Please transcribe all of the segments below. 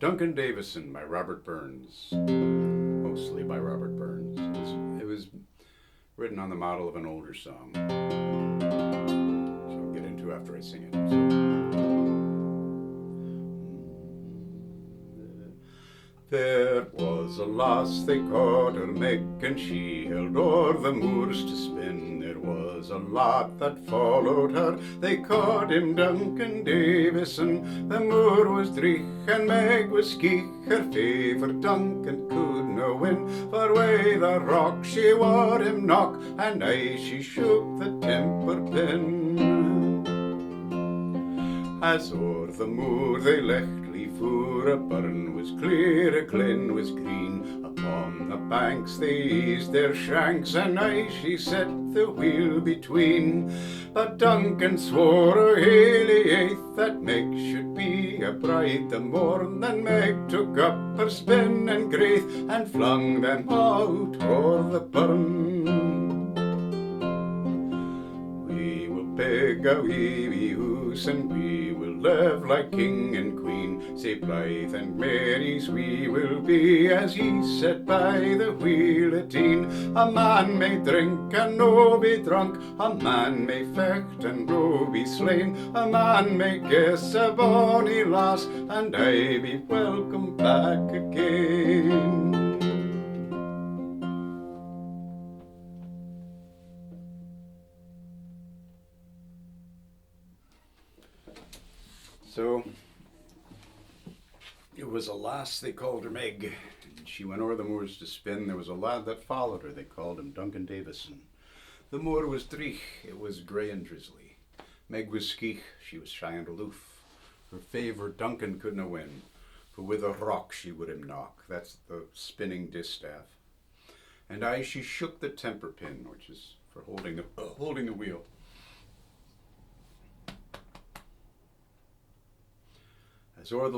Duncan Davison by Robert Burns, mostly by Robert Burns. It was written on the model of an older song, which I'll get into after I sing it. There was a lass, they called her Meg, and she held o'er the moors to spin. There was a lad that followed her, they called him Duncan Davison. The moor was driegh and Meg was skiegh, her favour Duncan could no win. For way the rock she wore him knock, and aye she shook the timper pin. As o'er the moor they lechtly foor, a burn was clear, a glen was green. Upon the banks they eas'd their shanks, and aye she set the wheel between. But Duncan swore a haly aith that Meg should be a bride the morn. Then Meg took up her spinnin-graith and flung them out o'er the burn. We will beg a wee hoose, and we will live like king and queen. Say Blythe and Mary's we will be, as ye sit by the wheel at e'en. A man may drink and no be drunk, a man may fecht and no be slain. A man may kiss a bonny lass, and I be welcome back again. So, it was a lass, they called her Meg, and she went o'er the moors to spin. There was a lad that followed her, they called him Duncan Davison. The moor was driegh, it was grey and drizzly. Meg was skiegh, she was shy and aloof. Her favour Duncan couldna win, for with a rock she would him knock. That's the spinning distaff. And aye she shook the temper pin, which is for holding the wheel. As o'er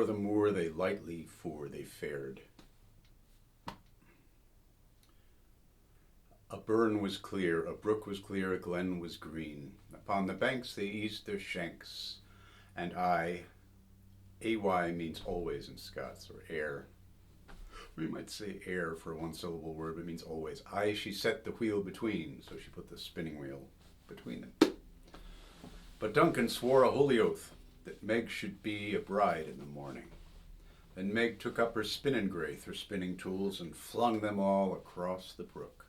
the moor they lightly foor, they fared. A burn was clear, a brook was clear, a glen was green. Upon the banks they eas'd their shanks, and ay means always in Scots, or air. We might say air for a one-syllable word, but it means always. Aye, she set the wheel between, so she put the spinning wheel between them. But Duncan swore a holy oath that Meg should be a bride in the morning. Then Meg took up her spinnin-graith, her spinning tools, and flung them all across the brook.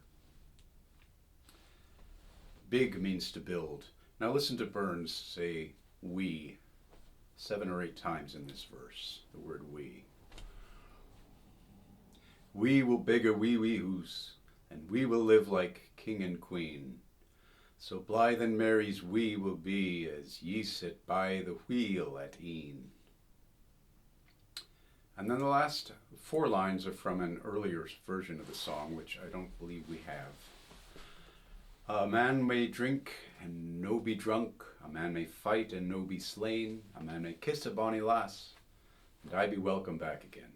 Big means to build. Now listen to Burns say we 7 or 8 times in this verse, the word we. We will big a wee hoose, and we will live like king and queen. So Blythe and Mary's we will be, as ye sit by the wheel at e'en. And then the last 4 lines are from an earlier version of the song, which I don't believe we have. A man may drink and no be drunk, a man may fight and no be slain, a man may kiss a bonny lass, and I be welcome back again.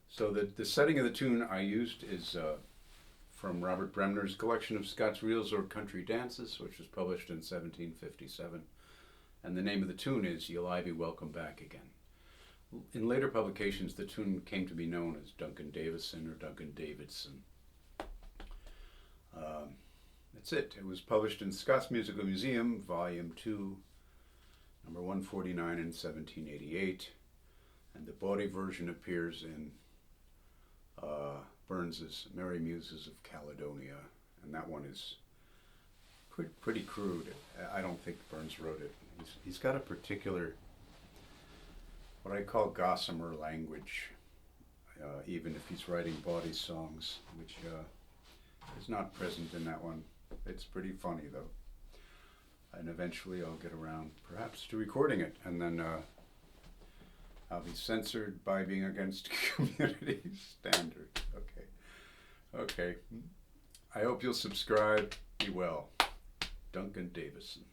So the setting of the tune I used is from Robert Bremner's collection of Scots reels or country dances, which was published in 1757. And the name of the tune is Ye'll I Be Welcome Back Again. In later publications, the tune came to be known as Duncan Davison or Duncan Davidson. That's it. It was published in Scots Musical Museum, Volume 2, number 149 in 1788. And the body version appears in Burns's Merry Muses of Caledonia, and that one is pretty crude. I don't think Burns wrote it. He's got a particular, what I call gossamer language, even if he's writing bawdy songs, which is not present in that one. It's pretty funny though, and eventually I'll get around perhaps to recording it, and then I'll be censored by being against community standards. Okay. I hope you'll subscribe. Be well. Duncan Davison.